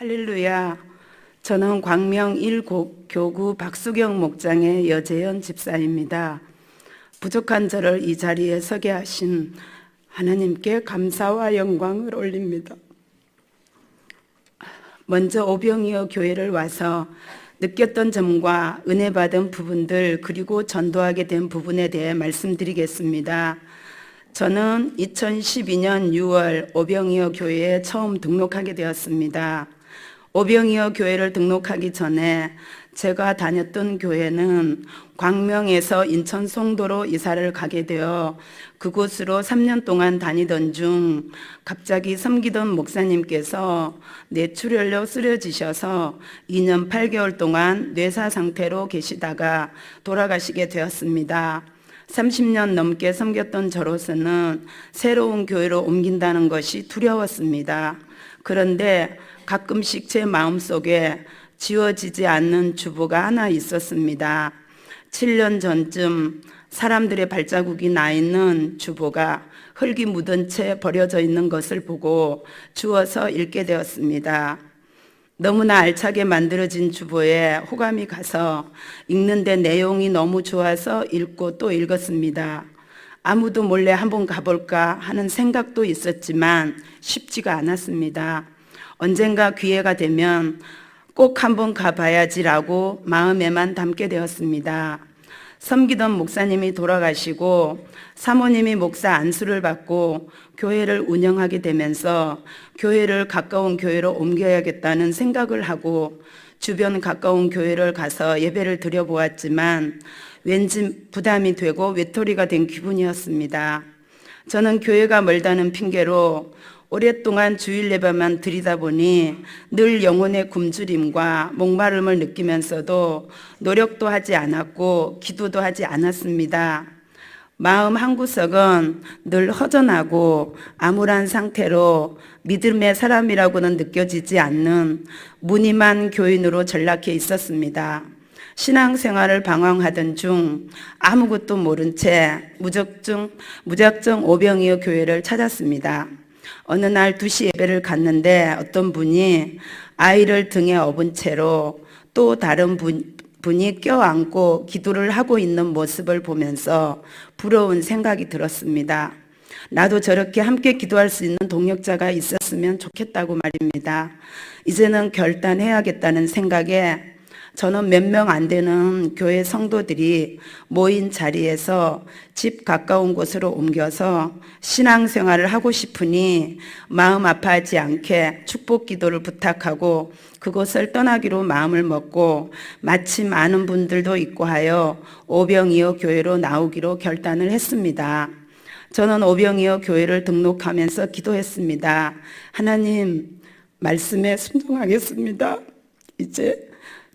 할렐루야. 저는 광명 1교구 박수경 목장의 여재현 집사입니다. 부족한 저를 이 자리에 서게 하신 하나님께 감사와 영광을 올립니다. 먼저 오병이어 교회를 와서 느꼈던 점과 은혜 받은 부분들, 그리고 전도하게 된 부분에 대해 말씀드리겠습니다. 저는 2012년 6월 오병이어 교회에 처음 등록하게 되었습니다. 오병이어 교회를 등록하기 전에 제가 다녔던 교회는 광명에서 인천 송도로 이사를 가게 되어 그곳으로 3년 동안 다니던 중 갑자기 섬기던 목사님께서 뇌출혈로 쓰러지셔서 2년 8개월 동안 뇌사 상태로 계시다가 돌아가시게 되었습니다. 30년 넘게 섬겼던 저로서는 새로운 교회로 옮긴다는 것이 두려웠습니다. 그런데 가끔씩 제 마음속에 지워지지 않는 주보가 하나 있었습니다. 7년 전쯤 사람들의 발자국이 나 있는 주보가 흙이 묻은 채 버려져 있는 것을 보고 주워서 읽게 되었습니다. 너무나 알차게 만들어진 주보에 호감이 가서 읽는데 내용이 너무 좋아서 읽고 또 읽었습니다. 아무도 몰래 한번 가볼까 하는 생각도 있었지만 쉽지가 않았습니다. 언젠가 기회가 되면 꼭 한번 가봐야지라고 마음에만 담게 되었습니다. 섬기던 목사님이 돌아가시고 사모님이 목사 안수를 받고 교회를 운영하게 되면서 교회를 가까운 교회로 옮겨야겠다는 생각을 하고 주변 가까운 교회를 가서 예배를 드려보았지만 왠지 부담이 되고 외톨이가 된 기분이었습니다. 저는 교회가 멀다는 핑계로 오랫동안 주일 예배만 드리다 보니 늘 영혼의 굶주림과 목마름을 느끼면서도 노력도 하지 않았고 기도도 하지 않았습니다. 마음 한구석은 늘 허전하고 암울한 상태로 믿음의 사람이라고는 느껴지지 않는 무늬만 교인으로 전락해 있었습니다. 신앙생활을 방황하던 중 아무것도 모른 채 무작정 오병이어 교회를 찾았습니다. 어느 날 2시 예배를 갔는데 어떤 분이 아이를 등에 업은 채로 또 다른 분이 껴안고 기도를 하고 있는 모습을 보면서 부러운 생각이 들었습니다. 나도 저렇게 함께 기도할 수 있는 동역자가 있었으면 좋겠다고 말입니다. 이제는 결단해야겠다는 생각에 저는 몇 명 안 되는 교회 성도들이 모인 자리에서 집 가까운 곳으로 옮겨서 신앙생활을 하고 싶으니 마음 아파하지 않게 축복 기도를 부탁하고 그곳을 떠나기로 마음을 먹고 마침 아는 분들도 있고 하여 오병이어 교회로 나오기로 결단을 했습니다. 저는 오병이어 교회를 등록하면서 기도했습니다. 하나님, 말씀에 순종하겠습니다. 이제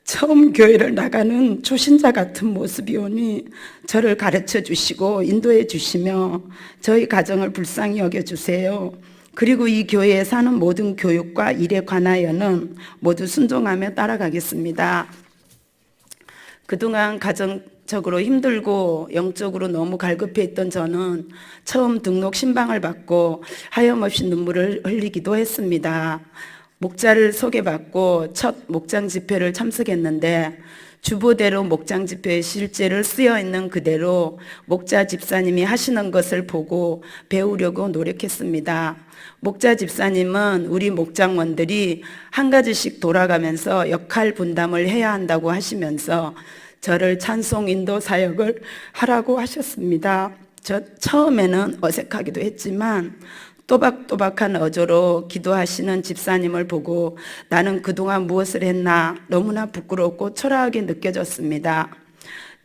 처음 교회를 나가는 초신자 같은 모습이 오니 저를 가르쳐 주시고 인도해 주시며 저희 가정을 불쌍히 여겨주세요. 그리고 이 교회에 사는 모든 교육과 일에 관하여는 모두 순종하며 따라가겠습니다. 그동안 가정적으로 힘들고 영적으로 너무 갈급해 있던 저는 처음 등록 신방을 받고 하염없이 눈물을 흘리기도 했습니다. 목자를 소개받고 첫 목장 집회를 참석했는데 주보대로 목장 집회의 실제를 쓰여 있는 그대로 목자 집사님이 하시는 것을 보고 배우려고 노력했습니다. 목자 집사님은 우리 목장원들이 한 가지씩 돌아가면서 역할 분담을 해야 한다고 하시면서 저를 찬송 인도 사역을 하라고 하셨습니다. 저 처음에는 어색하기도 했지만 또박또박한 어조로 기도하시는 집사님을 보고 나는 그동안 무엇을 했나 너무나 부끄럽고 초라하게 느껴졌습니다.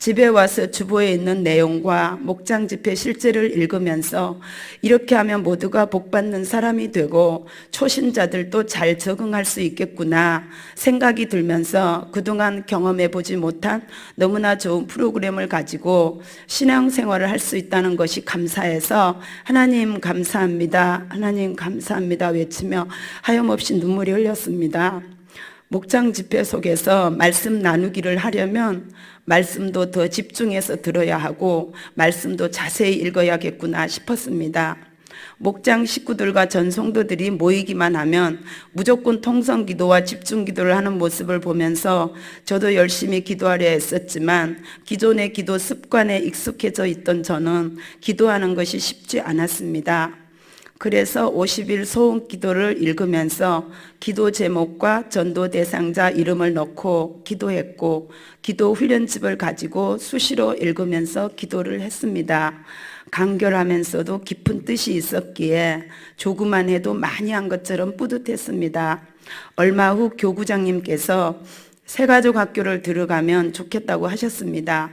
집에 와서 주보에 있는 내용과 목장 집회 실제를 읽으면서 이렇게 하면 모두가 복받는 사람이 되고 초신자들도 잘 적응할 수 있겠구나 생각이 들면서 그동안 경험해보지 못한 너무나 좋은 프로그램을 가지고 신앙생활을 할 수 있다는 것이 감사해서 하나님 감사합니다, 하나님 감사합니다 외치며 하염없이 눈물이 흘렸습니다. 목장 집회 속에서 말씀 나누기를 하려면 말씀도 더 집중해서 들어야 하고 말씀도 자세히 읽어야겠구나 싶었습니다. 목장 식구들과 전 성도들이 모이기만 하면 무조건 통성 기도와 집중 기도를 하는 모습을 보면서 저도 열심히 기도하려 했었지만 기존의 기도 습관에 익숙해져 있던 저는 기도하는 것이 쉽지 않았습니다. 그래서 50일 소원 기도를 읽으면서 기도 제목과 전도 대상자 이름을 넣고 기도했고 기도 훈련집을 가지고 수시로 읽으면서 기도를 했습니다. 간결하면서도 깊은 뜻이 있었기에 조금만 해도 많이 한 것처럼 뿌듯했습니다. 얼마 후 교구장님께서 새가족 학교를 들어가면 좋겠다고 하셨습니다.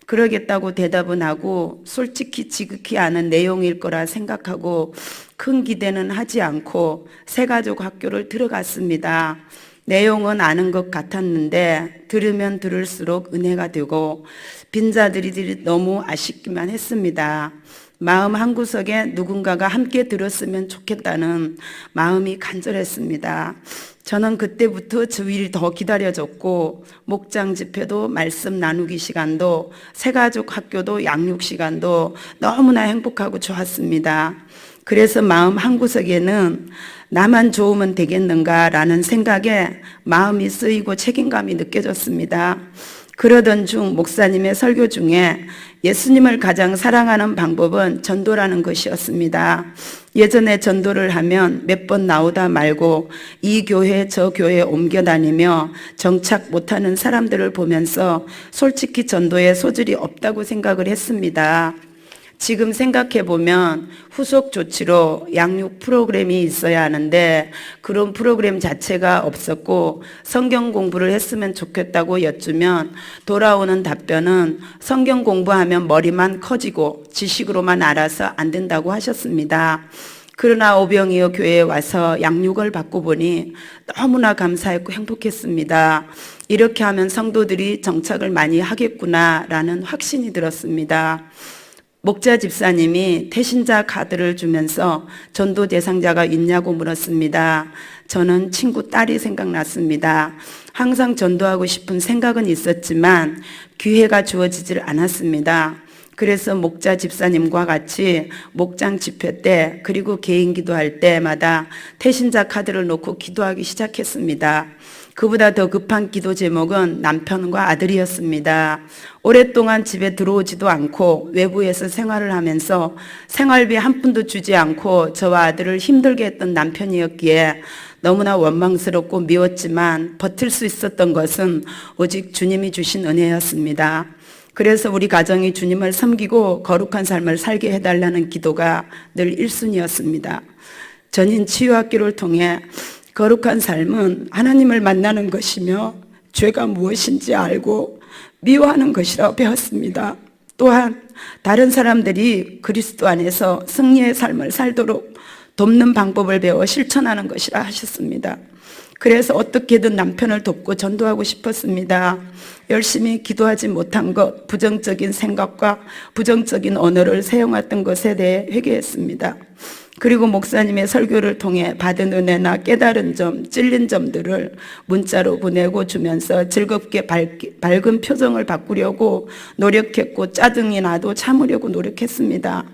그러겠다고 대답은 하고 솔직히 지극히 아는 내용일 거라 생각하고 큰 기대는 하지 않고 새가족 학교를 들어갔습니다. 내용은 아는 것 같았는데 들으면 들을수록 은혜가 되고 빈자들이 너무 아쉽기만 했습니다. 마음 한구석에 누군가가 함께 들었으면 좋겠다는 마음이 간절했습니다. 저는 그때부터 주일이 더 기다려졌고 목장 집회도 말씀 나누기 시간도 새가족 학교도 양육 시간도 너무나 행복하고 좋았습니다. 그래서 마음 한구석에는 나만 좋으면 되겠는가라는 생각에 마음이 쓰이고 책임감이 느껴졌습니다. 그러던 중 목사님의 설교 중에 예수님을 가장 사랑하는 방법은 전도라는 것이었습니다. 예전에 전도를 하면 몇 번 나오다 말고 이 교회 저 교회에 옮겨 다니며 정착 못하는 사람들을 보면서 솔직히 전도에 소질이 없다고 생각을 했습니다. 지금 생각해보면 후속 조치로 양육 프로그램이 있어야 하는데 그런 프로그램 자체가 없었고 성경 공부를 했으면 좋겠다고 여쭈면 돌아오는 답변은 성경 공부하면 머리만 커지고 지식으로만 알아서 안 된다고 하셨습니다. 그러나 오병이어 교회에 와서 양육을 받고 보니 너무나 감사했고 행복했습니다. 이렇게 하면 성도들이 정착을 많이 하겠구나라는 확신이 들었습니다. 목자 집사님이 태신자 카드를 주면서 전도 대상자가 있냐고 물었습니다. 저는 친구 딸이 생각났습니다. 항상 전도하고 싶은 생각은 있었지만 기회가 주어지질 않았습니다. 그래서 목자 집사님과 같이 목장 집회 때 그리고 개인 기도할 때마다 태신자 카드를 놓고 기도하기 시작했습니다. 그보다 더 급한 기도 제목은 남편과 아들이었습니다. 오랫동안 집에 들어오지도 않고 외부에서 생활을 하면서 생활비 한 푼도 주지 않고 저와 아들을 힘들게 했던 남편이었기에 너무나 원망스럽고 미웠지만 버틸 수 있었던 것은 오직 주님이 주신 은혜였습니다. 그래서 우리 가정이 주님을 섬기고 거룩한 삶을 살게 해달라는 기도가 늘 1순위였습니다. 전인 치유학교를 통해 거룩한 삶은 하나님을 만나는 것이며 죄가 무엇인지 알고 미워하는 것이라고 배웠습니다. 또한 다른 사람들이 그리스도 안에서 승리의 삶을 살도록 돕는 방법을 배워 실천하는 것이라 하셨습니다. 그래서 어떻게든 남편을 돕고 전도하고 싶었습니다. 열심히 기도하지 못한 것, 부정적인 생각과 부정적인 언어를 사용했던 것에 대해 회개했습니다. 그리고 목사님의 설교를 통해 받은 은혜나 깨달은 점, 찔린 점들을 문자로 보내고 주면서 즐겁게 밝은 표정을 바꾸려고 노력했고 짜증이 나도 참으려고 노력했습니다.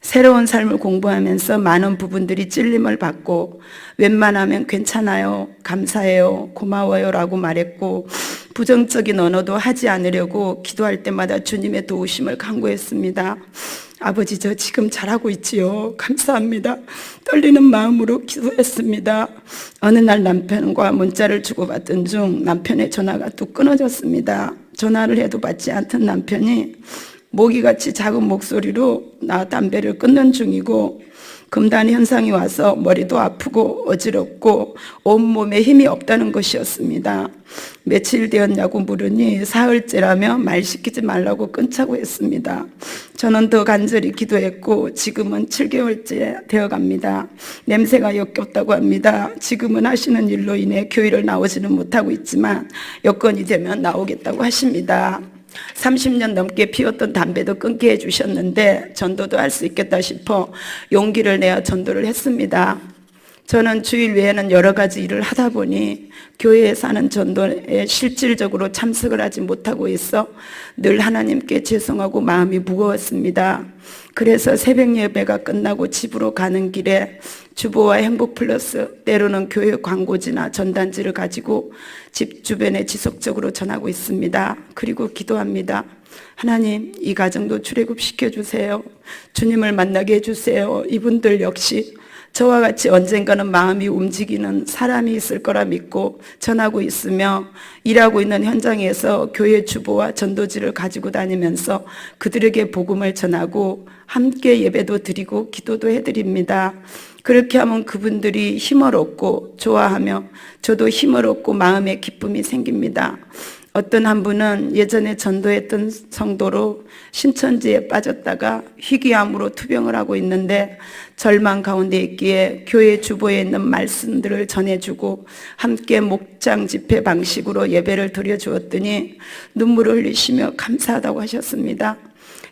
새로운 삶을 공부하면서 많은 부분들이 찔림을 받고 웬만하면 괜찮아요, 감사해요, 고마워요 라고 말했고 부정적인 언어도 하지 않으려고 기도할 때마다 주님의 도우심을 간구했습니다. 아버지, 저 지금 잘하고 있지요. 감사합니다. 떨리는 마음으로 기도했습니다. 어느 날 남편과 문자를 주고받던 중 남편의 전화가 뚝 끊어졌습니다. 전화를 해도 받지 않던 남편이 모기같이 작은 목소리로 나 담배를 끊는 중이고 금단 현상이 와서 머리도 아프고 어지럽고 온몸에 힘이 없다는 것이었습니다. 며칠 되었냐고 물으니 사흘째라며 말 시키지 말라고 끊자고 했습니다. 저는 더 간절히 기도했고 지금은 7개월째 되어갑니다. 냄새가 역겹다고 합니다. 지금은 하시는 일로 인해 교회를 나오지는 못하고 있지만 여건이 되면 나오겠다고 하십니다. 30년 넘게 피웠던 담배도 끊게 해주셨는데 전도도 할 수 있겠다 싶어 용기를 내어 전도를 했습니다. 저는 주일 외에는 여러 가지 일을 하다 보니 교회에 사는 전도에 실질적으로 참석을 하지 못하고 있어 늘 하나님께 죄송하고 마음이 무거웠습니다. 그래서 새벽 예배가 끝나고 집으로 가는 길에 주보와 행복플러스, 때로는 교회 광고지나 전단지를 가지고 집 주변에 지속적으로 전하고 있습니다. 그리고 기도합니다. 하나님, 이 가정도 출애굽시켜 주세요. 주님을 만나게 해주세요. 이분들 역시 저와 같이 언젠가는 마음이 움직이는 사람이 있을 거라 믿고 전하고 있으며, 일하고 있는 현장에서 교회 주보와 전도지를 가지고 다니면서 그들에게 복음을 전하고 함께 예배도 드리고 기도도 해드립니다. 그렇게 하면 그분들이 힘을 얻고 좋아하며 저도 힘을 얻고 마음의 기쁨이 생깁니다. 어떤 한 분은 예전에 전도했던 성도로 신천지에 빠졌다가 희귀암으로 투병을 하고 있는데 절망 가운데 있기에 교회 주보에 있는 말씀들을 전해주고 함께 목장 집회 방식으로 예배를 드려주었더니 눈물을 흘리시며 감사하다고 하셨습니다.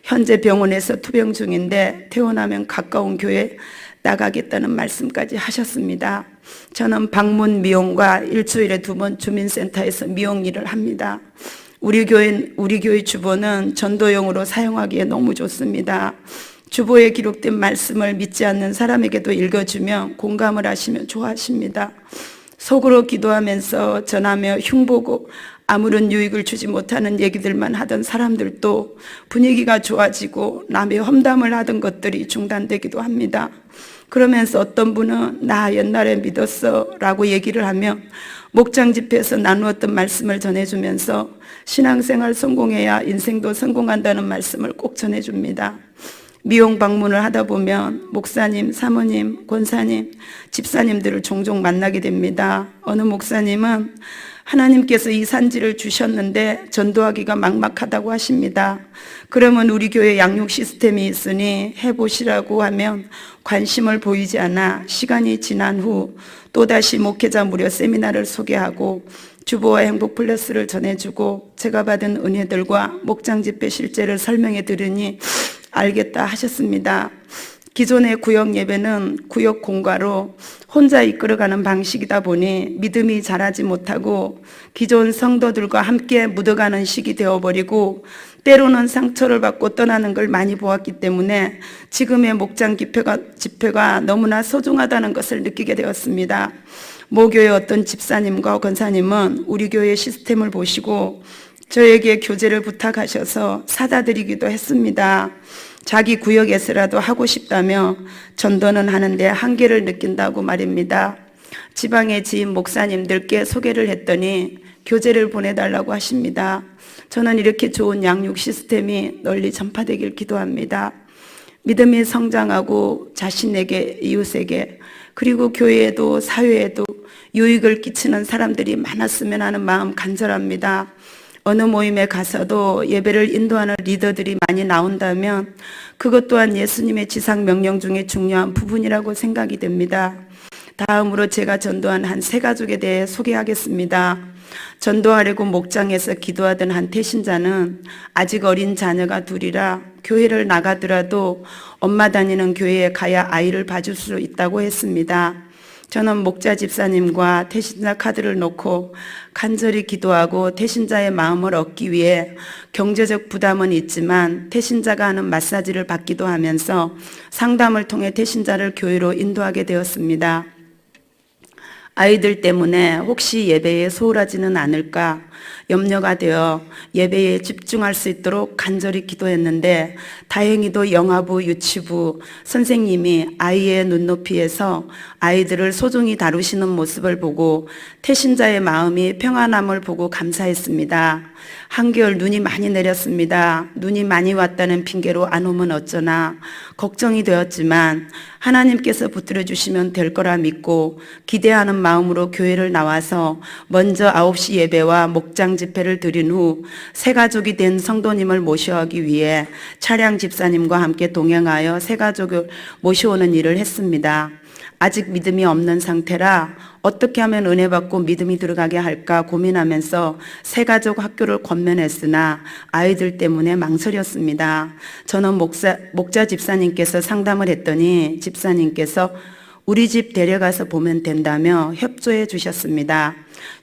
현재 병원에서 투병 중인데 퇴원하면 가까운 교회 나가겠다는 말씀까지 하셨습니다. 저는 방문 미용과 일주일에 2번 주민센터에서 미용 일을 합니다. 우리 교회 주보는 전도용으로 사용하기에 너무 좋습니다. 주보에 기록된 말씀을 믿지 않는 사람에게도 읽어주면 공감을 하시며 좋아하십니다. 속으로 기도하면서 전하며 흉보고 아무런 유익을 주지 못하는 얘기들만 하던 사람들도 분위기가 좋아지고 남의 험담을 하던 것들이 중단되기도 합니다. 그러면서 어떤 분은 나 옛날에 믿었어 라고 얘기를 하며 목장 집회에서 나누었던 말씀을 전해주면서 신앙생활 성공해야 인생도 성공한다는 말씀을 꼭 전해줍니다. 미용 방문을 하다 보면 목사님, 사모님, 권사님, 집사님들을 종종 만나게 됩니다. 어느 목사님은 하나님께서 이 산지를 주셨는데 전도하기가 막막하다고 하십니다. 그러면 우리 교회 양육 시스템이 있으니 해보시라고 하면 관심을 보이지 않아 시간이 지난 후 또다시 목회자 무료 세미나를 소개하고 주보와 행복 플러스를 전해주고 제가 받은 은혜들과 목장 집회 실제를 설명해 들으니 알겠다 하셨습니다. 기존의 구역 예배는 구역 공과로 혼자 이끌어가는 방식이다 보니 믿음이 자라지 못하고 기존 성도들과 함께 묻어가는 식이 되어버리고 때로는 상처를 받고 떠나는 걸 많이 보았기 때문에 지금의 목장 집회가 너무나 소중하다는 것을 느끼게 되었습니다. 모교의 어떤 집사님과 권사님은 우리 교회 시스템을 보시고 저에게 교제를 부탁하셔서 사다 드리기도 했습니다. 자기 구역에서라도 하고 싶다며 전도는 하는데 한계를 느낀다고 말입니다. 지방의 지인 목사님들께 소개를 했더니 교재를 보내달라고 하십니다. 저는 이렇게 좋은 양육 시스템이 널리 전파되길 기도합니다. 믿음이 성장하고 자신에게, 이웃에게, 그리고 교회에도 사회에도 유익을 끼치는 사람들이 많았으면 하는 마음 간절합니다. 어느 모임에 가서도 예배를 인도하는 리더들이 많이 나온다면 그것 또한 예수님의 지상 명령 중에 중요한 부분이라고 생각이 됩니다. 다음으로 제가 전도한 한 세 가족에 대해 소개하겠습니다. 전도하려고 목장에서 기도하던 한 태신자는 아직 어린 자녀가 둘이라 교회를 나가더라도 엄마 다니는 교회에 가야 아이를 봐줄 수 있다고 했습니다. 저는 목자 집사님과 태신자 카드를 놓고 간절히 기도하고 태신자의 마음을 얻기 위해 경제적 부담은 있지만 태신자가 하는 마사지를 받기도 하면서 상담을 통해 태신자를 교회로 인도하게 되었습니다. 아이들 때문에 혹시 예배에 소홀하지는 않을까 염려가 되어 예배에 집중할 수 있도록 간절히 기도했는데 다행히도 영아부, 유치부 선생님이 아이의 눈높이에서 아이들을 소중히 다루시는 모습을 보고 태신자의 마음이 평안함을 보고 감사했습니다. 한겨울 눈이 많이 내렸습니다. 눈이 많이 왔다는 핑계로 안 오면 어쩌나 걱정이 되었지만 하나님께서 붙들어 주시면 될 거라 믿고 기대하는 마음으로 교회를 나와서 먼저 9시 예배와 목장 집회를 드린 후 새 가족이 된 성도님을 모셔오기 위해 차량 집사님과 함께 동행하여 새 가족을 모셔오는 일을 했습니다. 아직 믿음이 없는 상태라 어떻게 하면 은혜 받고 믿음이 들어가게 할까 고민하면서 새 가족 학교를 권면했으나 아이들 때문에 망설였습니다. 저는 목자 집사님께서 상담을 했더니 집사님께서 우리 집 데려가서 보면 된다며 협조해 주셨습니다.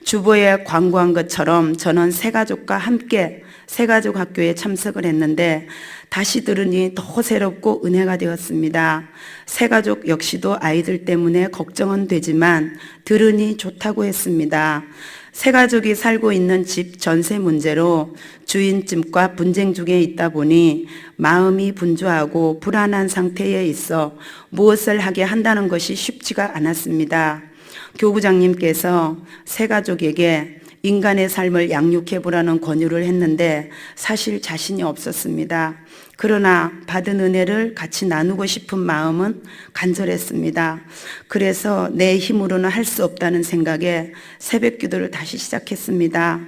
주보에 광고한 것처럼 저는 새가족과 함께 새가족 학교에 참석을 했는데 다시 들으니 더 새롭고 은혜가 되었습니다. 새가족 역시도 아이들 때문에 걱정은 되지만 들으니 좋다고 했습니다. 새가족이 살고 있는 집 전세 문제로 주인집과 분쟁 중에 있다 보니 마음이 분주하고 불안한 상태에 있어 무엇을 하게 한다는 것이 쉽지가 않았습니다. 교구장님께서 새가족에게 인간의 삶을 양육해 보라는 권유를 했는데 사실 자신이 없었습니다. 그러나 받은 은혜를 같이 나누고 싶은 마음은 간절했습니다. 그래서 내 힘으로는 할 수 없다는 생각에 새벽 기도를 다시 시작했습니다.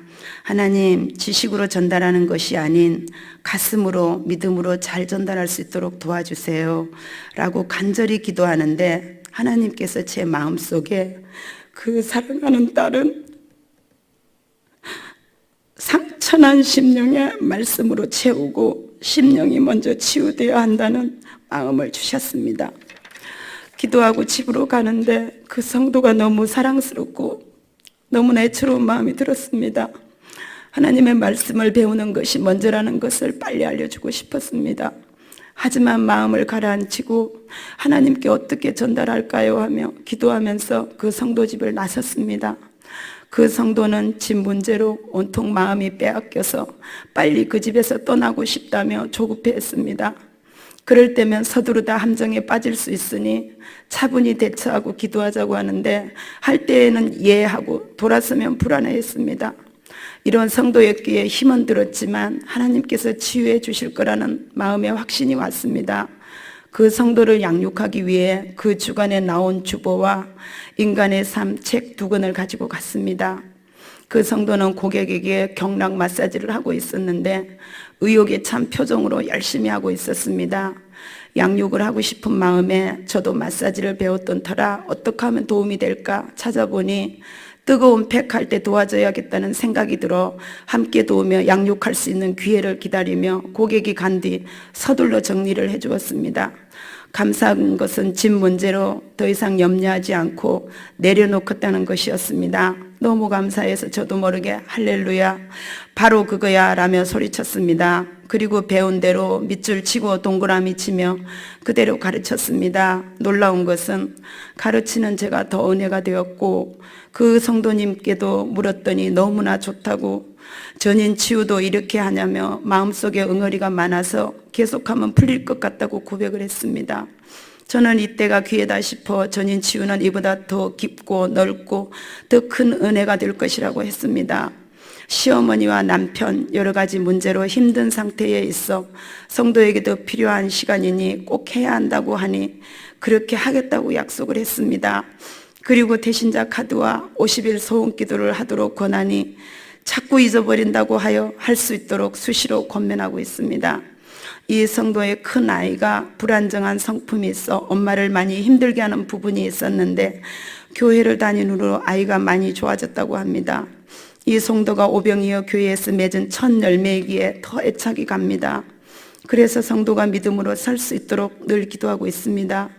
하나님, 지식으로 전달하는 것이 아닌 가슴으로 믿음으로 잘 전달할 수 있도록 도와주세요 라고 간절히 기도하는데 하나님께서 제 마음속에 그 사랑하는 딸은 상처난 심령의 말씀으로 채우고 심령이 먼저 치유되어야 한다는 마음을 주셨습니다. 기도하고 집으로 가는데 그 성도가 너무 사랑스럽고 너무나 애처로운 마음이 들었습니다. 하나님의 말씀을 배우는 것이 먼저라는 것을 빨리 알려주고 싶었습니다. 하지만 마음을 가라앉히고 하나님께 어떻게 전달할까요 하며 기도하면서 그 성도 집을 나섰습니다. 그 성도는 집 문제로 온통 마음이 빼앗겨서 빨리 그 집에서 떠나고 싶다며 조급해했습니다. 그럴 때면 서두르다 함정에 빠질 수 있으니 차분히 대처하고 기도하자고 하는데 할 때에는 이해하고 돌아서면 불안해했습니다. 이런 성도였기에 힘은 들었지만 하나님께서 치유해 주실 거라는 마음의 확신이 왔습니다. 그 성도를 양육하기 위해 그 주간에 나온 주보와 인간의 삶 책 2권을 가지고 갔습니다. 그 성도는 고객에게 경락 마사지를 하고 있었는데 의욕에 찬 표정으로 열심히 하고 있었습니다. 양육을 하고 싶은 마음에 저도 마사지를 배웠던 터라 어떻게 하면 도움이 될까 찾아보니 뜨거운 팩할 때 도와줘야겠다는 생각이 들어 함께 도우며 양육할 수 있는 기회를 기다리며 고객이 간 뒤 서둘러 정리를 해주었습니다. 감사한 것은 집 문제로 더 이상 염려하지 않고 내려놓겠다는 것이었습니다. 너무 감사해서 저도 모르게 할렐루야, 바로 그거야 라며 소리쳤습니다. 그리고 배운 대로 밑줄 치고 동그라미 치며 그대로 가르쳤습니다. 놀라운 것은 가르치는 제가 더 은혜가 되었고 그 성도님께도 물었더니 너무나 좋다고, 전인 치유도 이렇게 하냐며 마음속에 응어리가 많아서 계속하면 풀릴 것 같다고 고백을 했습니다. 저는 이때가 기회다 싶어 전인 치유는 이보다 더 깊고 넓고 더 큰 은혜가 될 것이라고 했습니다. 시어머니와 남편 여러 가지 문제로 힘든 상태에 있어 성도에게도 필요한 시간이니 꼭 해야 한다고 하니 그렇게 하겠다고 약속을 했습니다. 그리고 대신자 카드와 50일 소원 기도를 하도록 권하니 자꾸 잊어버린다고 하여 할 수 있도록 수시로 권면하고 있습니다. 이 성도의 큰 아이가 불안정한 성품이 있어 엄마를 많이 힘들게 하는 부분이 있었는데 교회를 다닌 후로 아이가 많이 좋아졌다고 합니다. 이 성도가 오병이어 교회에서 맺은 첫 열매이기에 더 애착이 갑니다. 그래서 성도가 믿음으로 살 수 있도록 늘 기도하고 있습니다.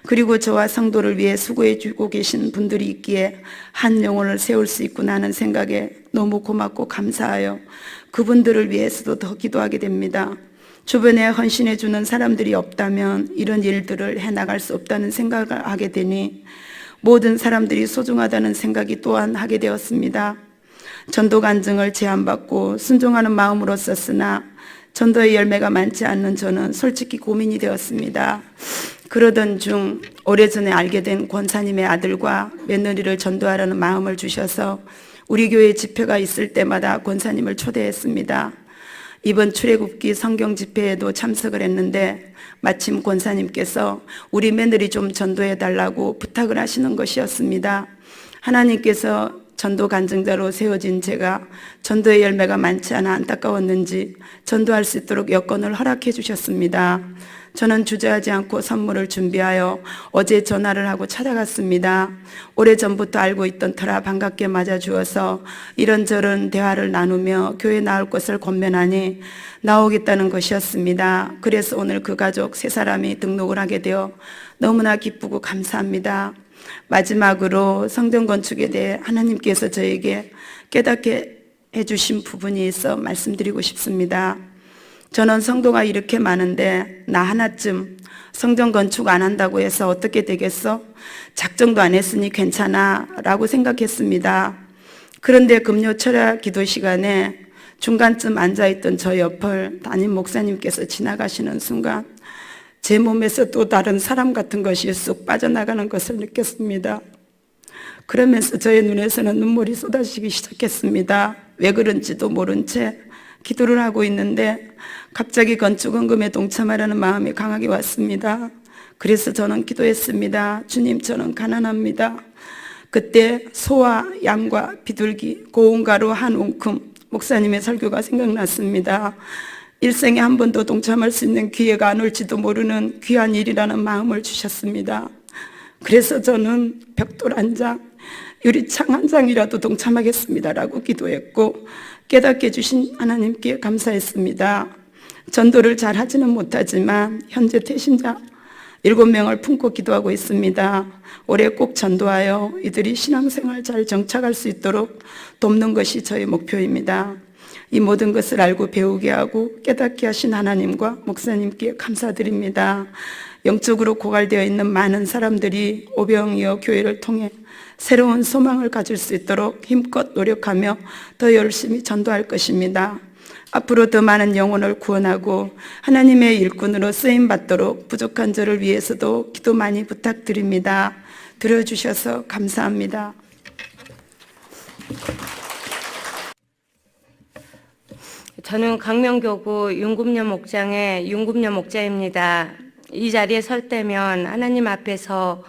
그리고 저와 성도를 위해 수고해 주고 계신 분들이 있기에 한 영혼을 세울 수 있구나 하는 생각에 너무 고맙고 감사하여 그분들을 위해서도 더 기도하게 됩니다. 주변에 헌신해 주는 사람들이 없다면 이런 일들을 해나갈 수 없다는 생각을 하게 되니 모든 사람들이 소중하다는 생각이 또한 하게 되었습니다. 전도 간증을 제안받고 순종하는 마음으로 썼으나 전도의 열매가 많지 않는 저는 솔직히 고민이 되었습니다. 그러던 중 오래전에 알게 된 권사님의 아들과 며느리를 전도하라는 마음을 주셔서 우리 교회 집회가 있을 때마다 권사님을 초대했습니다. 이번 출애굽기 성경 집회에도 참석을 했는데 마침 권사님께서 우리 며느리 좀 전도해 달라고 부탁을 하시는 것이었습니다. 하나님께서 전도 간증자로 세워진 제가 전도의 열매가 많지 않아 안타까웠는지 전도할 수 있도록 여건을 허락해 주셨습니다. 저는 주저하지 않고 선물을 준비하여 어제 전화를 하고 찾아갔습니다. 오래전부터 알고 있던 터라 반갑게 맞아주어서 이런저런 대화를 나누며 교회 나올 것을 권면하니 나오겠다는 것이었습니다. 그래서 오늘 그 가족 3사람이 등록을 하게 되어 너무나 기쁘고 감사합니다. 마지막으로 성전 건축에 대해 하나님께서 저에게 깨닫게 해주신 부분이 있어 말씀드리고 싶습니다. 저는 성도가 이렇게 많은데 나 하나쯤 성전 건축 안 한다고 해서 어떻게 되겠어? 작정도 안 했으니 괜찮아 라고 생각했습니다. 그런데 금요 철야 기도 시간에 중간쯤 앉아있던 저 옆을 담임 목사님께서 지나가시는 순간 제 몸에서 또 다른 사람 같은 것이 쑥 빠져나가는 것을 느꼈습니다. 그러면서 저의 눈에서는 눈물이 쏟아지기 시작했습니다. 왜 그런지도 모른 채 기도를 하고 있는데 갑자기 건축헌금에 동참하려는 마음이 강하게 왔습니다. 그래서 저는 기도했습니다. 주님, 저는 가난합니다. 그때 소와 양과 비둘기, 고운 가루 한 움큼 목사님의 설교가 생각났습니다. 일생에 한 번도 동참할 수 있는 기회가 안 올지도 모르는 귀한 일이라는 마음을 주셨습니다. 그래서 저는 벽돌 한 장, 유리창 한 장이라도 동참하겠습니다라고 기도했고 깨닫게 해주신 하나님께 감사했습니다. 전도를 잘 하지는 못하지만 현재 태신자 7명을 품고 기도하고 있습니다. 올해 꼭 전도하여 이들이 신앙생활 잘 정착할 수 있도록 돕는 것이 저의 목표입니다. 이 모든 것을 알고 배우게 하고 깨닫게 하신 하나님과 목사님께 감사드립니다. 영적으로 고갈되어 있는 많은 사람들이 오병이어 교회를 통해 새로운 소망을 가질 수 있도록 힘껏 노력하며 더 열심히 전도할 것입니다. 앞으로 더 많은 영혼을 구원하고 하나님의 일꾼으로 쓰임받도록 부족한 저를 위해서도 기도 많이 부탁드립니다. 들어주셔서 감사합니다. 저는 강명교구 윤금녀 목장의 윤금녀 목자입니다. 이 자리에 설 때면 하나님 앞에서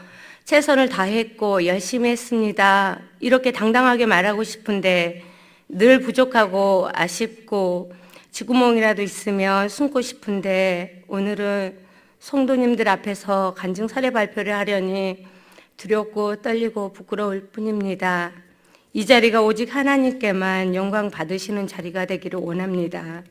최선을 다했고 열심히 했습니다. 이렇게 당당하게 말하고 싶은데 늘 부족하고 아쉽고 쥐구멍이라도 있으면 숨고 싶은데 오늘은 성도님들 앞에서 간증 사례 발표를 하려니 두렵고 떨리고 부끄러울 뿐입니다. 이 자리가 오직 하나님께만 영광 받으시는 자리가 되기를 원합니다.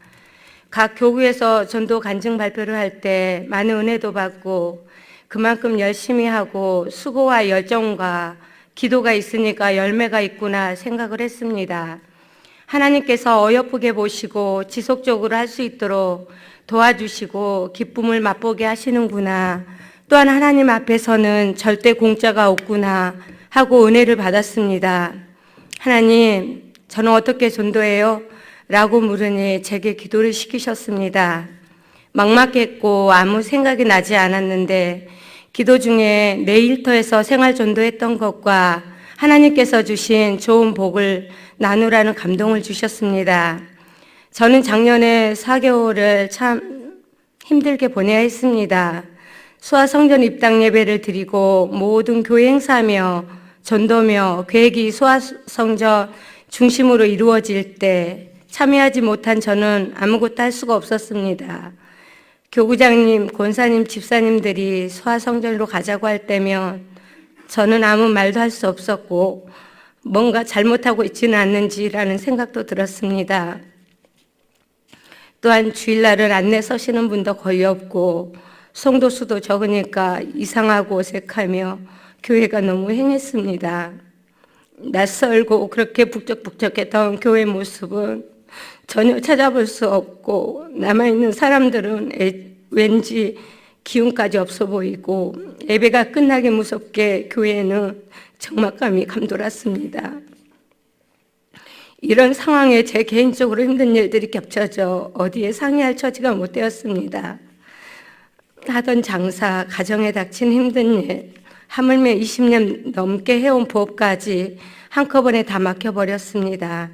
각 교구에서 전도 간증 발표를 할 때 많은 은혜도 받고 그만큼 열심히 하고 수고와 열정과 기도가 있으니까 열매가 있구나 생각을 했습니다. 하나님께서 어여쁘게 보시고 지속적으로 할 수 있도록 도와주시고 기쁨을 맛보게 하시는구나. 또한 하나님 앞에서는 절대 공짜가 없구나 하고 은혜를 받았습니다. 하나님, 저는 어떻게 전도해요? 라고 물으니 제게 기도를 시키셨습니다. 막막했고 아무 생각이 나지 않았는데 기도 중에 내 일터에서 생활 전도했던 것과 하나님께서 주신 좋은 복을 나누라는 감동을 주셨습니다. 저는 작년에 4개월을 참 힘들게 보내야 했습니다. 수아성전 입당 예배를 드리고 모든 교회 행사며 전도며 계획이 수아성전 중심으로 이루어질 때 참여하지 못한 저는 아무것도 할 수가 없었습니다. 교구장님, 권사님, 집사님들이 수아성전으로 가자고 할 때면 저는 아무 말도 할 수 없었고 뭔가 잘못하고 있지는 않는지라는 생각도 들었습니다. 또한 주일날을 안내 서시는 분도 거의 없고 성도 수도 적으니까 이상하고 어색하며 교회가 너무 행했습니다. 낯설고 그렇게 북적북적했던 교회 모습은 전혀 찾아볼 수 없고 남아있는 사람들은 왠지 기운까지 없어 보이고 예배가 끝나기 무섭게 교회에는 적막감이 감돌았습니다. 이런 상황에 제 개인적으로 힘든 일들이 겹쳐져 어디에 상의할 처지가 못 되었습니다. 하던 장사, 가정에 닥친 힘든 일, 하물며 20년 넘게 해온 부업까지 한꺼번에 다 막혀버렸습니다.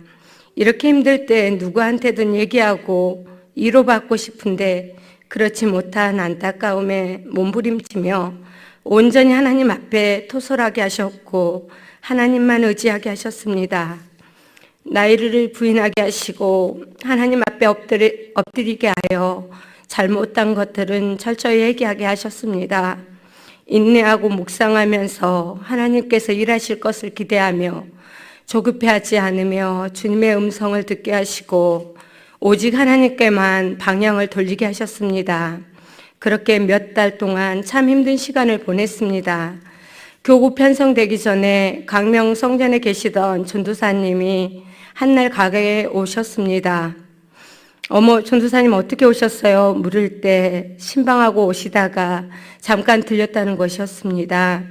이렇게 힘들 때 누구한테든 얘기하고 위로받고 싶은데 그렇지 못한 안타까움에 몸부림치며 온전히 하나님 앞에 토설하게 하셨고 하나님만 의지하게 하셨습니다. 나이를 부인하게 하시고 하나님 앞에 엎드리게 하여 잘못한 것들은 철저히 얘기하게 하셨습니다. 인내하고 묵상하면서 하나님께서 일하실 것을 기대하며 조급해하지 않으며 주님의 음성을 듣게 하시고 오직 하나님께만 방향을 돌리게 하셨습니다. 그렇게 몇 달 동안 참 힘든 시간을 보냈습니다. 교구 편성되기 전에 강명 성전에 계시던 전도사님이 한날 가게에 오셨습니다. 어머, 전도사님 어떻게 오셨어요? 물을 때 신방하고 오시다가 잠깐 들렸다는 것이었습니다.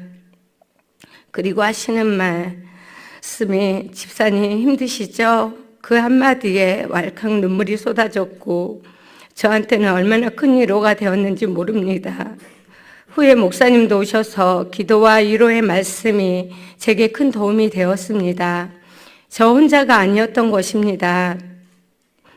그리고 하시는 말씀이 집사님 힘드시죠? 그 한마디에 왈칵 눈물이 쏟아졌고 저한테는 얼마나 큰 위로가 되었는지 모릅니다. 후에 목사님도 오셔서 기도와 위로의 말씀이 제게 큰 도움이 되었습니다. 저 혼자가 아니었던 것입니다.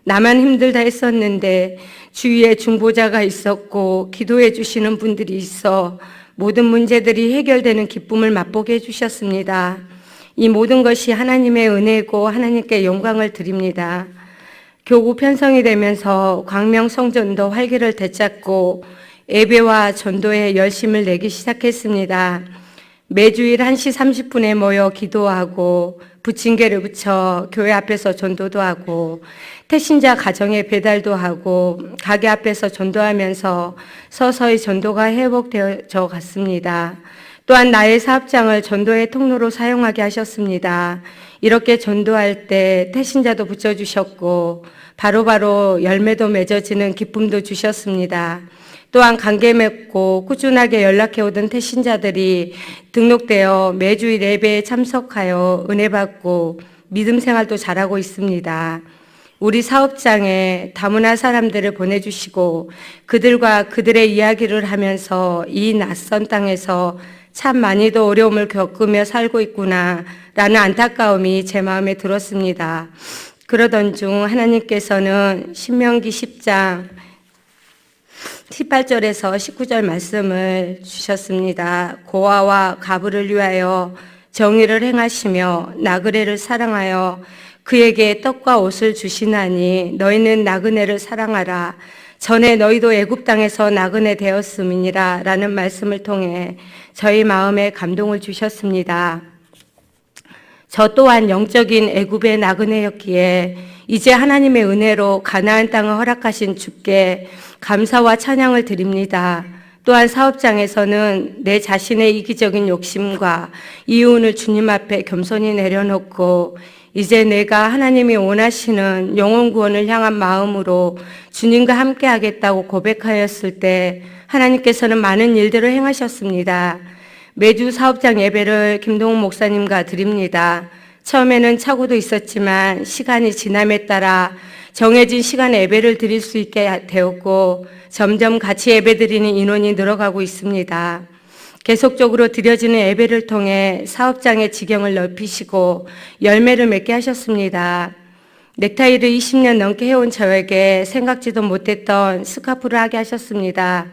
나만 힘들다 했었는데 주위에 중보자가 있었고 기도해 주시는 분들이 있어 모든 문제들이 해결되는 기쁨을 맛보게 해주셨습니다. 이 모든 것이 하나님의 은혜고 하나님께 영광을 드립니다. 교구 편성이 되면서 광명 성전도 활기를 되찾고 예배와 전도에 열심을 내기 시작했습니다. 매주일 1시 30분에 모여 기도하고 부침개를 부쳐 교회 앞에서 전도도 하고 태신자 가정에 배달도 하고 가게 앞에서 전도하면서 서서히 전도가 회복되어 갔습니다. 또한 나의 사업장을 전도의 통로로 사용하게 하셨습니다. 이렇게 전도할 때 태신자도 붙여주셨고 바로바로 열매도 맺어지는 기쁨도 주셨습니다. 또한 관계 맺고 꾸준하게 연락해오던 태신자들이 등록되어 매주일 예배에 참석하여 은혜 받고 믿음 생활도 잘하고 있습니다. 우리 사업장에 다문화 사람들을 보내주시고 그들과 그들의 이야기를 하면서 이 낯선 땅에서 참 많이도 어려움을 겪으며 살고 있구나 라는 안타까움이 제 마음에 들었습니다. 그러던 중 하나님께서는 신명기 10장 18절에서 19절 말씀을 주셨습니다. 고아와 가부를 위하여 정의를 행하시며 나그네를 사랑하여 그에게 떡과 옷을 주시나니 너희는 나그네를 사랑하라. 전에 너희도 애굽 땅에서 나그네 되었음이니라 라는 말씀을 통해 저희 마음에 감동을 주셨습니다. 저 또한 영적인 애굽의 나그네였기에 이제 하나님의 은혜로 가나안 땅을 허락하신 주께 감사와 찬양을 드립니다. 또한 사업장에서는 내 자신의 이기적인 욕심과 이윤을 주님 앞에 겸손히 내려놓고 이제 내가 하나님이 원하시는 영혼 구원을 향한 마음으로 주님과 함께 하겠다고 고백하였을 때 하나님께서는 많은 일들을 행하셨습니다. 매주 사업장 예배를 김동훈 목사님과 드립니다. 처음에는 착오도 있었지만 시간이 지남에 따라 정해진 시간에 예배를 드릴 수 있게 되었고 점점 같이 예배 드리는 인원이 늘어가고 있습니다. 계속적으로 드려지는 예배를 통해 사업장의 지경을 넓히시고 열매를 맺게 하셨습니다. 넥타이를 20년 넘게 해온 저에게 생각지도 못했던 스카프를 하게 하셨습니다.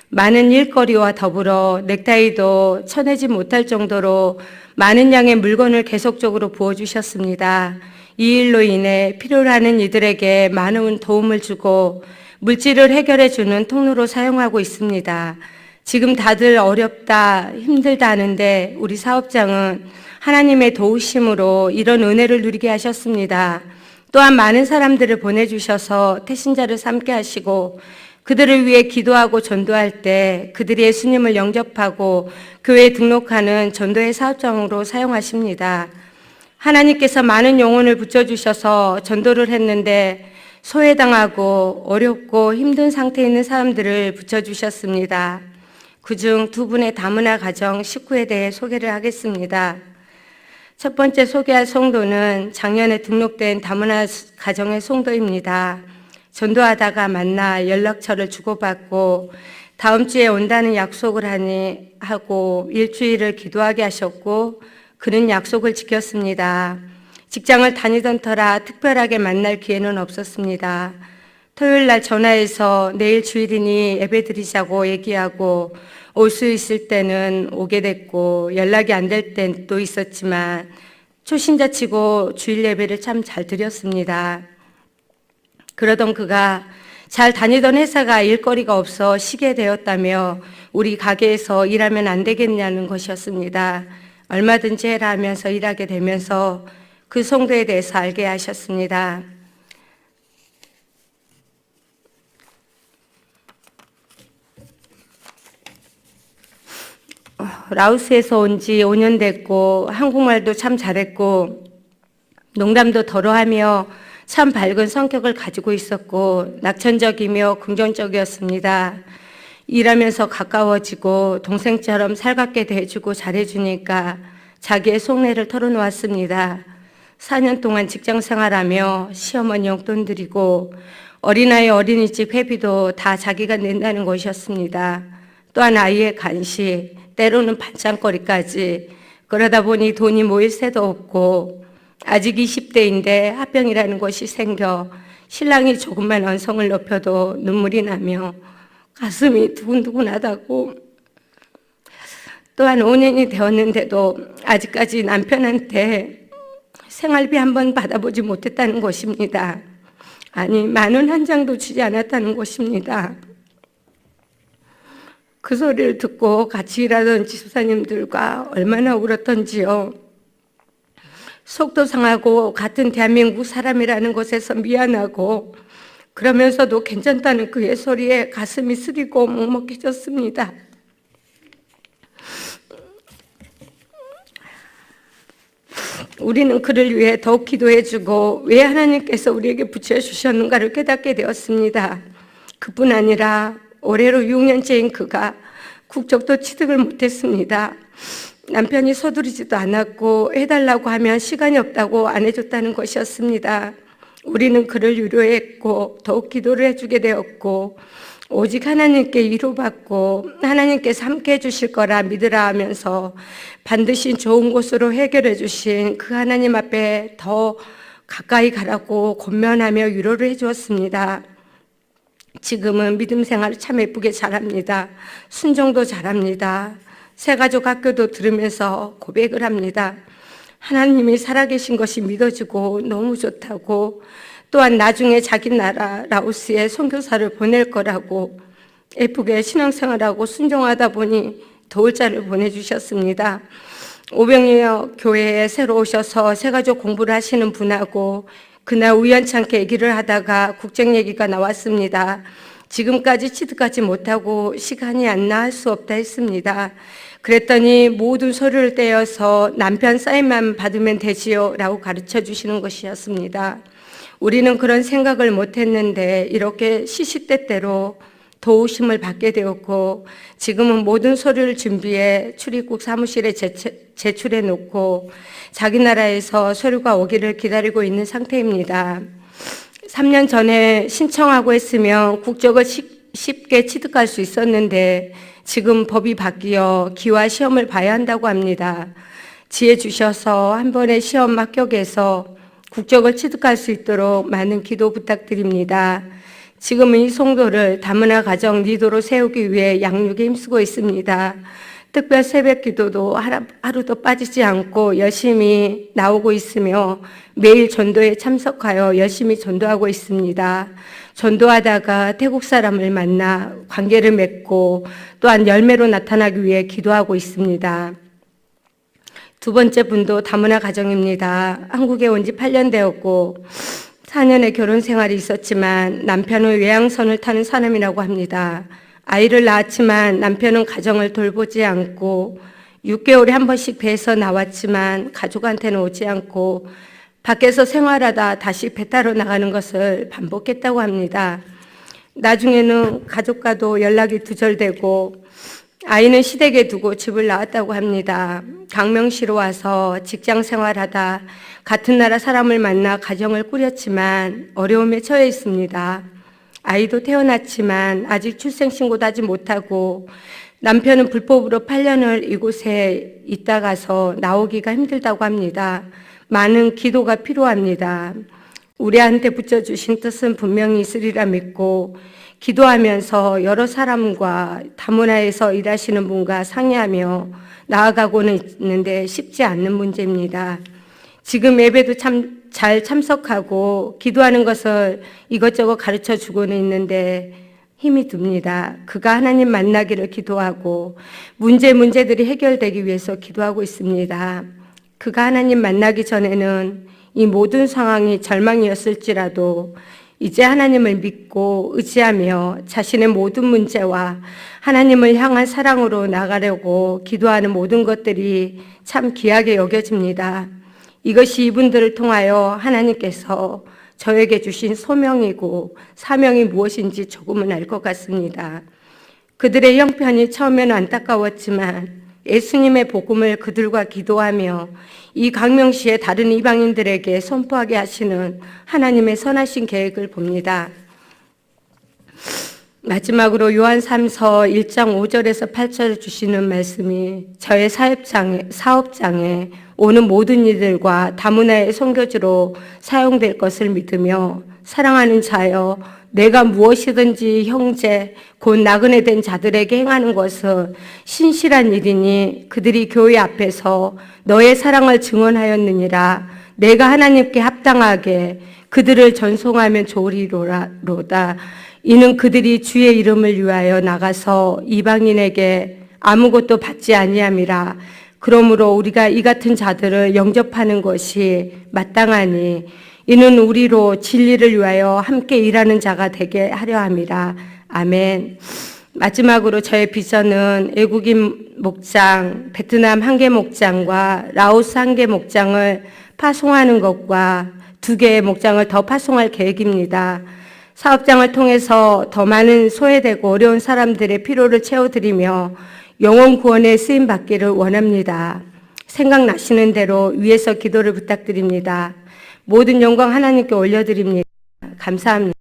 많은 일거리와 더불어 넥타이도 쳐내지 못할 정도로 많은 양의 물건을 계속적으로 부어주셨습니다. 이 일로 인해 필요로 하는 이들에게 많은 도움을 주고 물질을 해결해주는 통로로 사용하고 있습니다. 지금 다들 어렵다, 힘들다 하는데 우리 사업장은 하나님의 도우심으로 이런 은혜를 누리게 하셨습니다. 또한 많은 사람들을 보내주셔서 태신자를 삼게 하시고 그들을 위해 기도하고 전도할 때 그들이 예수님을 영접하고 교회에 등록하는 전도의 사업장으로 사용하십니다. 하나님께서 많은 영혼을 붙여주셔서 전도를 했는데 소외당하고 어렵고 힘든 상태에 있는 사람들을 붙여주셨습니다. 그중 두 분의 다문화 가정 식구에 대해 소개를 하겠습니다. 첫 번째 소개할 성도는 작년에 등록된 다문화 가정의 성도입니다. 전도하다가 만나 연락처를 주고받고 다음 주에 온다는 약속을 하고 일주일을 기도하게 하셨고 그는 약속을 지켰습니다. 직장을 다니던 터라 특별하게 만날 기회는 없었습니다. 토요일 날 전화해서 내일 주일이니 예배 드리자고 얘기하고 올 수 있을 때는 오게 됐고 연락이 안 될 때도 있었지만 초신자치고 주일 예배를 참 잘 드렸습니다. 그러던 그가 잘 다니던 회사가 일거리가 없어 쉬게 되었다며 우리 가게에서 일하면 안 되겠냐는 것이었습니다. 얼마든지 해라 하면서 일하게 되면서 그 성도에 대해서 알게 하셨습니다. 라오스에서 온 지 5년 됐고 한국말도 참 잘했고 농담도 덜어하며 참 밝은 성격을 가지고 있었고 낙천적이며 긍정적이었습니다. 일하면서 가까워지고 동생처럼 살갑게 대해주고 잘해주니까 자기의 속내를 털어놓았습니다. 4년 동안 직장 생활하며 시어머니 용돈 드리고 어린아이 어린이집 회비도 다 자기가 낸다는 것이었습니다. 또한 아이의 간식, 때로는 반찬거리까지. 그러다 보니 돈이 모일 새도 없고 아직 20대인데 합병이라는 것이 생겨 신랑이 조금만 언성을 높여도 눈물이 나며 가슴이 두근두근하다고. 또한 5년이 되었는데도 아직까지 남편한테 생활비 한 번 받아보지 못했다는 것입니다. 아니, 10,000원 한 장도 주지 않았다는 것입니다. 그 소리를 듣고 같이 일하던 집사님들과 얼마나 울었던지요. 속도 상하고 같은 대한민국 사람이라는 것에서 미안하고 그러면서도 괜찮다는 그의 소리에 가슴이 쓰리고 먹먹해졌습니다. 우리는 그를 위해 더욱 기도해주고 왜 하나님께서 우리에게 붙여주셨는가를 깨닫게 되었습니다. 그뿐 아니라 올해로 6년째인 그가 국적도 취득을 못했습니다. 남편이 서두르지도 않았고 해달라고 하면 시간이 없다고 안 해줬다는 것이었습니다. 우리는 그를 위로했고 더욱 기도를 해주게 되었고 오직 하나님께 위로받고 하나님께서 함께 해주실 거라 믿으라 하면서 반드시 좋은 곳으로 해결해 주신 그 하나님 앞에 더 가까이 가라고 권면하며 위로를 해주었습니다. 지금은 믿음 생활을 참 예쁘게 잘합니다. 순종도 잘합니다. 새가족 학교도 들으면서 고백을 합니다. 하나님이 살아계신 것이 믿어지고 너무 좋다고, 또한 나중에 자기 나라 라오스에 선교사를 보낼 거라고, 예쁘게 신앙생활하고 순종하다 보니 도울자를 보내주셨습니다. 오병이어 교회에 새로 오셔서 새가족 공부를 하시는 분하고 그날 우연찮게 얘기를 하다가 국적 얘기가 나왔습니다. 지금까지 취득하지 못하고 시간이 안 나 할 수 없다 했습니다. 그랬더니 모든 서류를 떼어서 남편 사인만 받으면 되지요 라고 가르쳐 주시는 것이었습니다. 우리는 그런 생각을 못했는데 이렇게 시시때때로 도우심을 받게 되었고 지금은 모든 서류를 준비해 출입국 사무실에 제출해 놓고 자기 나라에서 서류가 오기를 기다리고 있는 상태입니다. 3년 전에 신청하고 했으면 국적을 쉽게 취득할 수 있었는데 지금 법이 바뀌어 기와 시험을 봐야 한다고 합니다. 지혜 주셔서 한 번에 시험 합격해서 국적을 취득할 수 있도록 많은 기도 부탁드립니다. 지금은 이 송도를 다문화 가정 리더로 세우기 위해 양육에 힘쓰고 있습니다. 특별 새벽 기도도 하루도 빠지지 않고 열심히 나오고 있으며 매일 전도에 참석하여 열심히 전도하고 있습니다. 전도하다가 태국 사람을 만나 관계를 맺고 또한 열매로 나타나기 위해 기도하고 있습니다. 두 번째 분도 다문화 가정입니다. 한국에 온 지 8년 되었고 4년의 결혼 생활이 있었지만 남편은 외양선을 타는 사람이라고 합니다. 아이를 낳았지만 남편은 가정을 돌보지 않고 6개월에 한 번씩 배에서 나왔지만 가족한테는 오지 않고 밖에서 생활하다 다시 배 타러 나가는 것을 반복했다고 합니다. 나중에는 가족과도 연락이 두절되고 아이는 시댁에 두고 집을 나왔다고 합니다. 강명시로 와서 직장 생활하다 같은 나라 사람을 만나 가정을 꾸렸지만 어려움에 처해 있습니다. 아이도 태어났지만 아직 출생신고도 하지 못하고 남편은 불법으로 8년을 이곳에 있다가서 나오기가 힘들다고 합니다. 많은 기도가 필요합니다. 우리한테 붙여주신 뜻은 분명히 있으리라 믿고 기도하면서 여러 사람과 다문화에서 일하시는 분과 상의하며 나아가고는 있는데 쉽지 않는 문제입니다. 지금 예배도 참 잘 참석하고 기도하는 것을 이것저것 가르쳐 주고는 있는데 힘이 듭니다. 그가 하나님 만나기를 기도하고 문제들이 해결되기 위해서 기도하고 있습니다. 그가 하나님 만나기 전에는 이 모든 상황이 절망이었을지라도 이제 하나님을 믿고 의지하며 자신의 모든 문제와 하나님을 향한 사랑으로 나가려고 기도하는 모든 것들이 참 귀하게 여겨집니다. 이것이 이분들을 통하여 하나님께서 저에게 주신 소명이고 사명이 무엇인지 조금은 알 것 같습니다. 그들의 형편이 처음에는 안타까웠지만 예수님의 복음을 그들과 기도하며 이 강명시에 다른 이방인들에게 선포하게 하시는 하나님의 선하신 계획을 봅니다. 마지막으로 요한 3서 1장 5절에서 8절에 주시는 말씀이 저의 사업장에 오는 모든 이들과 다문화의 선교지로 사용될 것을 믿으며 사랑하는 자여 내가 무엇이든지 형제 곧 나그네 된 자들에게 행하는 것은 신실한 일이니 그들이 교회 앞에서 너의 사랑을 증언하였느니라. 내가 하나님께 합당하게 그들을 전송하면 좋으리로다. 이는 그들이 주의 이름을 위하여 나가서 이방인에게 아무것도 받지 아니함이라. 그러므로 우리가 이 같은 자들을 영접하는 것이 마땅하니 이는 우리로 진리를 위하여 함께 일하는 자가 되게 하려 함이라. 아멘. 마지막으로 저의 비전은 외국인 목장, 베트남 한 개 목장과 라오스 한 개 목장을 파송하는 것과 2개의 목장을 더 파송할 계획입니다. 사업장을 통해서 더 많은 소외되고 어려운 사람들의 필요를 채워드리며 영혼 구원에 쓰임 받기를 원합니다. 생각나시는 대로 위에서 기도를 부탁드립니다. 모든 영광 하나님께 올려드립니다. 감사합니다.